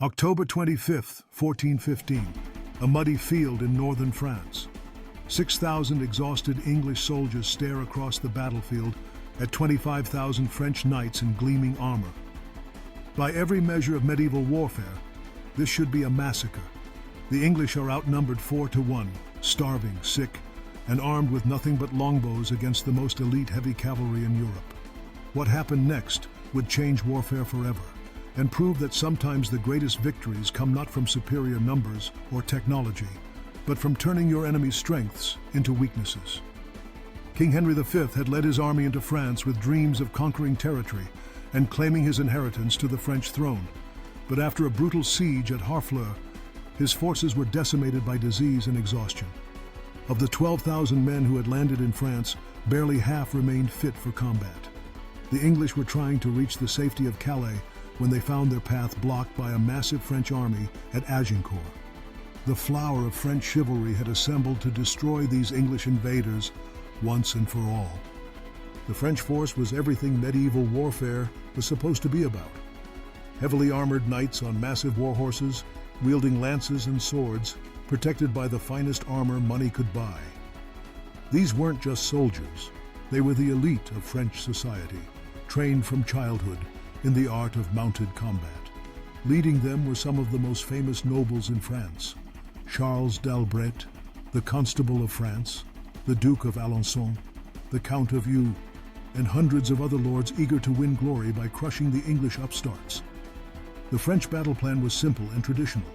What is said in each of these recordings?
October 25th, 1415, a muddy field in northern France. 6,000 exhausted English soldiers stare across the battlefield at 25,000 French knights in gleaming armor. By every measure of medieval warfare, this should be a massacre. The English are outnumbered 4-1, starving, sick, and armed with nothing but longbows against the most elite heavy cavalry in Europe. What happened next would change warfare forever, and prove that sometimes the greatest victories come not from superior numbers or technology, but from turning your enemy's strengths into weaknesses. King Henry V had led his army into France with dreams of conquering territory and claiming his inheritance to the French throne. But after a brutal siege at Harfleur, his forces were decimated by disease and exhaustion. Of the 12,000 men who had landed in France, barely half remained fit for combat. The English were trying to reach the safety of Calais when they found their path blocked by a massive French army at Agincourt. The flower of French chivalry had assembled to destroy these English invaders once and for all. The French force was everything medieval warfare was supposed to be about. Heavily armored knights on massive war horses, wielding lances and swords, protected by the finest armor money could buy. These weren't just soldiers, they were the elite of French society, trained from childhood in the art of mounted combat. Leading them were some of the most famous nobles in France: Charles d'Albret, the Constable of France, the Duke of Alençon, the Count of Eu, and hundreds of other lords eager to win glory by crushing the English upstarts. The French battle plan was simple and traditional: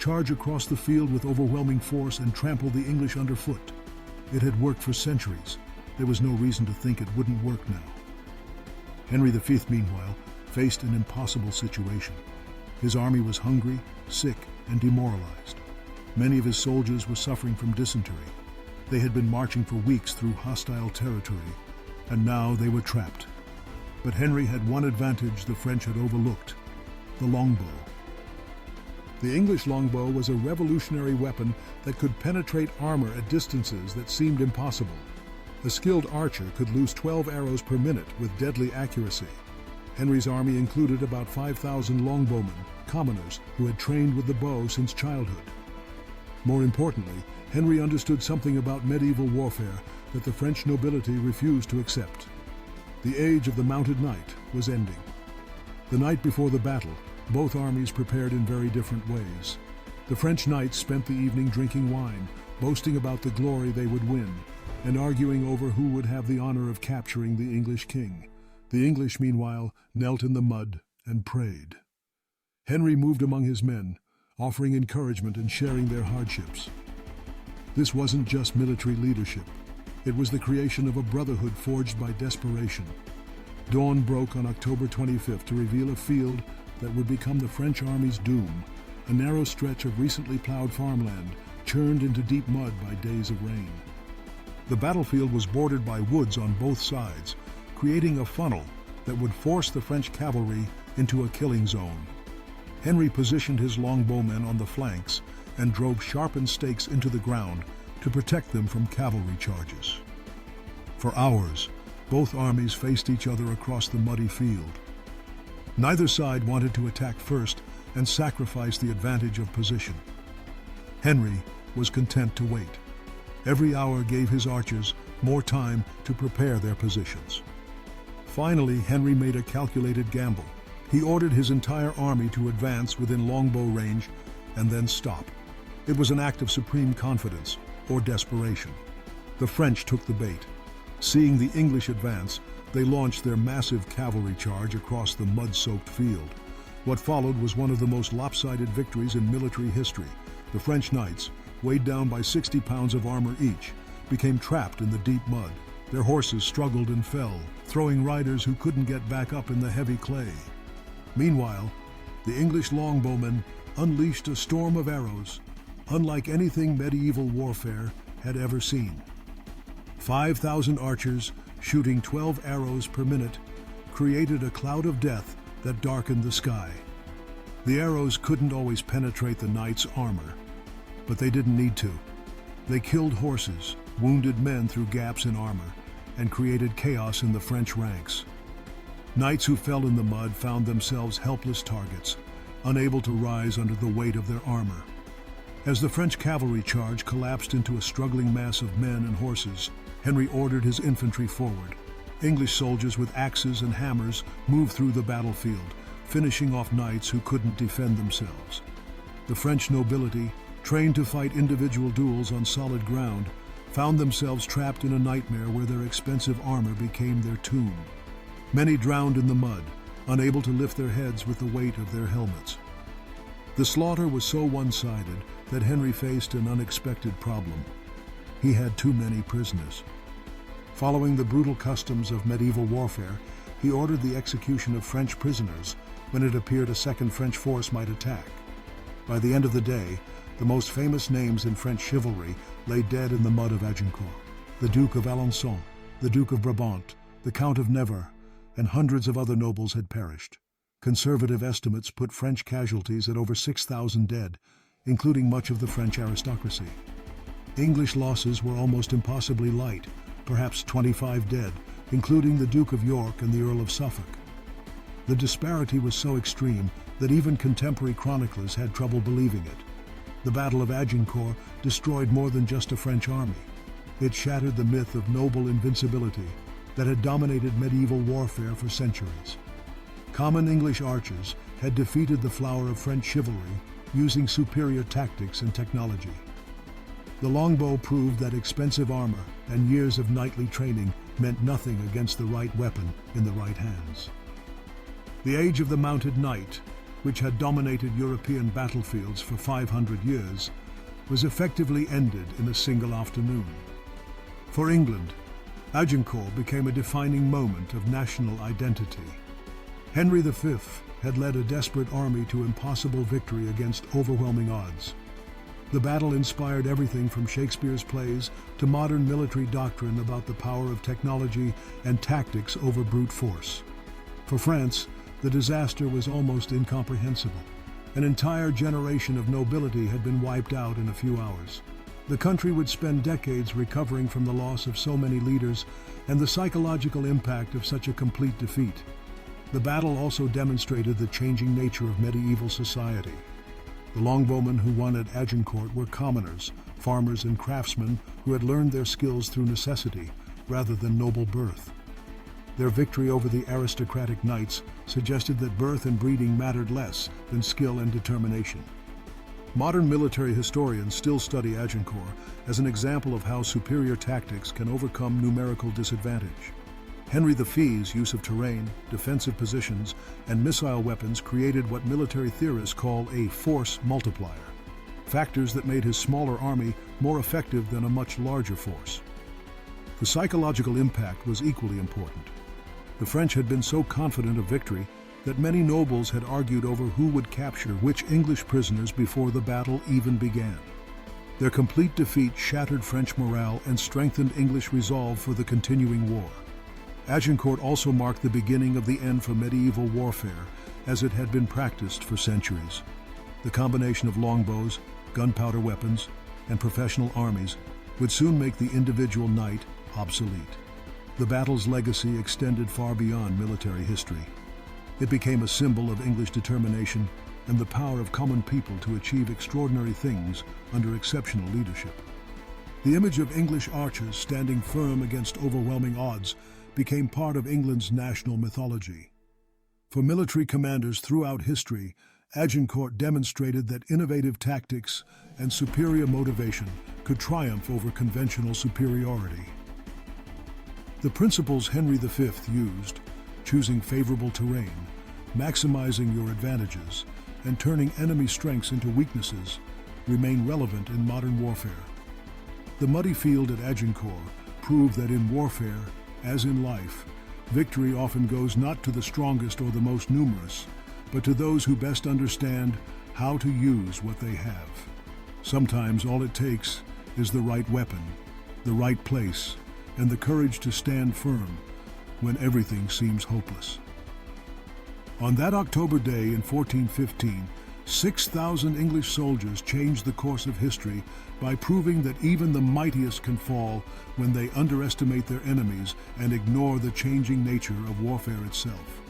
charge across the field with overwhelming force and trample the English underfoot. It had worked for centuries. There was no reason to think it wouldn't work now. Henry V, meanwhile, faced an impossible situation. His army was hungry, sick, and demoralized. Many of his soldiers were suffering from dysentery. They had been marching for weeks through hostile territory, and now they were trapped. But Henry had one advantage the French had overlooked: the longbow. The English longbow was a revolutionary weapon that could penetrate armor at distances that seemed impossible. A skilled archer could loose 12 arrows per minute with deadly accuracy. Henry's army included about 5,000 longbowmen, commoners who had trained with the bow since childhood. More importantly, Henry understood something about medieval warfare that the French nobility refused to accept. The age of the mounted knight was ending. The night before the battle, both armies prepared in very different ways. The French knights spent the evening drinking wine, boasting about the glory they would win, and arguing over who would have the honor of capturing the English king. The English, meanwhile, knelt in the mud and prayed. Henry moved among his men, offering encouragement and sharing their hardships. This wasn't just military leadership. It was the creation of a brotherhood forged by desperation. Dawn broke on October 25th to reveal a field that would become the French army's doom, a narrow stretch of recently plowed farmland, churned into deep mud by days of rain. The battlefield was bordered by woods on both sides, creating a funnel that would force the French cavalry into a killing zone. Henry positioned his longbowmen on the flanks and drove sharpened stakes into the ground to protect them from cavalry charges. For hours, both armies faced each other across the muddy field. Neither side wanted to attack first and sacrifice the advantage of position. Henry was content to wait. Every hour gave his archers more time to prepare their positions. Finally, Henry made a calculated gamble. He ordered his entire army to advance within longbow range and then stop. It was an act of supreme confidence or desperation. The French took the bait. Seeing the English advance, they launched their massive cavalry charge across the mud-soaked field. What followed was one of the most lopsided victories in military history. The French knights, weighed down by 60 pounds of armor each, became trapped in the deep mud. Their horses struggled and fell, throwing riders who couldn't get back up in the heavy clay. Meanwhile, the English longbowmen unleashed a storm of arrows, unlike anything medieval warfare had ever seen. 5,000 archers, shooting 12 arrows per minute, created a cloud of death that darkened the sky. The arrows couldn't always penetrate the knights' armor, but they didn't need to. They killed horses, wounded men through gaps in armor, and created chaos in the French ranks. Knights who fell in the mud found themselves helpless targets, unable to rise under the weight of their armor. As the French cavalry charge collapsed into a struggling mass of men and horses, Henry ordered his infantry forward. English soldiers with axes and hammers moved through the battlefield, finishing off knights who couldn't defend themselves. The French nobility, trained to fight individual duels on solid ground, found themselves trapped in a nightmare where their expensive armor became their tomb. Many drowned in the mud, unable to lift their heads with the weight of their helmets. The slaughter was so one-sided that Henry faced an unexpected problem. He had too many prisoners. Following the brutal customs of medieval warfare, he ordered the execution of French prisoners when it appeared a second French force might attack. By the end of the day, the most famous names in French chivalry lay dead in the mud of Agincourt. The Duke of Alençon, the Duke of Brabant, the Count of Nevers, and hundreds of other nobles had perished. Conservative estimates put French casualties at over 6,000 dead, including much of the French aristocracy. English losses were almost impossibly light, perhaps 25 dead, including the Duke of York and the Earl of Suffolk. The disparity was so extreme that even contemporary chroniclers had trouble believing it. The Battle of Agincourt destroyed more than just a French army. It shattered the myth of noble invincibility that had dominated medieval warfare for centuries. Common English archers had defeated the flower of French chivalry using superior tactics and technology. The longbow proved that expensive armor and years of knightly training meant nothing against the right weapon in the right hands. The age of the mounted knight, which had dominated European battlefields for 500 years, was effectively ended in a single afternoon. For England, Agincourt became a defining moment of national identity. Henry V had led a desperate army to impossible victory against overwhelming odds. The battle inspired everything from Shakespeare's plays to modern military doctrine about the power of technology and tactics over brute force. For France, the disaster was almost incomprehensible. An entire generation of nobility had been wiped out in a few hours. The country would spend decades recovering from the loss of so many leaders and the psychological impact of such a complete defeat. The battle also demonstrated the changing nature of medieval society. The longbowmen who won at Agincourt were commoners, farmers and craftsmen who had learned their skills through necessity rather than noble birth. Their victory over the aristocratic knights suggested that birth and breeding mattered less than skill and determination. Modern military historians still study Agincourt as an example of how superior tactics can overcome numerical disadvantage. Henry V's use of terrain, defensive positions, and missile weapons created what military theorists call a force multiplier, factors that made his smaller army more effective than a much larger force. The psychological impact was equally important. The French had been so confident of victory that many nobles had argued over who would capture which English prisoners before the battle even began. Their complete defeat shattered French morale and strengthened English resolve for the continuing war. Agincourt also marked the beginning of the end for medieval warfare, as it had been practiced for centuries. The combination of longbows, gunpowder weapons, and professional armies would soon make the individual knight obsolete. The battle's legacy extended far beyond military history. It became a symbol of English determination and the power of common people to achieve extraordinary things under exceptional leadership. The image of English archers standing firm against overwhelming odds became part of England's national mythology. For military commanders throughout history, Agincourt demonstrated that innovative tactics and superior motivation could triumph over conventional superiority. The principles Henry V used, choosing favorable terrain, maximizing your advantages, and turning enemy strengths into weaknesses, remain relevant in modern warfare. The muddy field at Agincourt proved that in warfare, as in life, victory often goes not to the strongest or the most numerous, but to those who best understand how to use what they have. Sometimes all it takes is the right weapon, the right place, and the courage to stand firm when everything seems hopeless. On that October day in 1415, 6,000 English soldiers changed the course of history by proving that even the mightiest can fall when they underestimate their enemies and ignore the changing nature of warfare itself.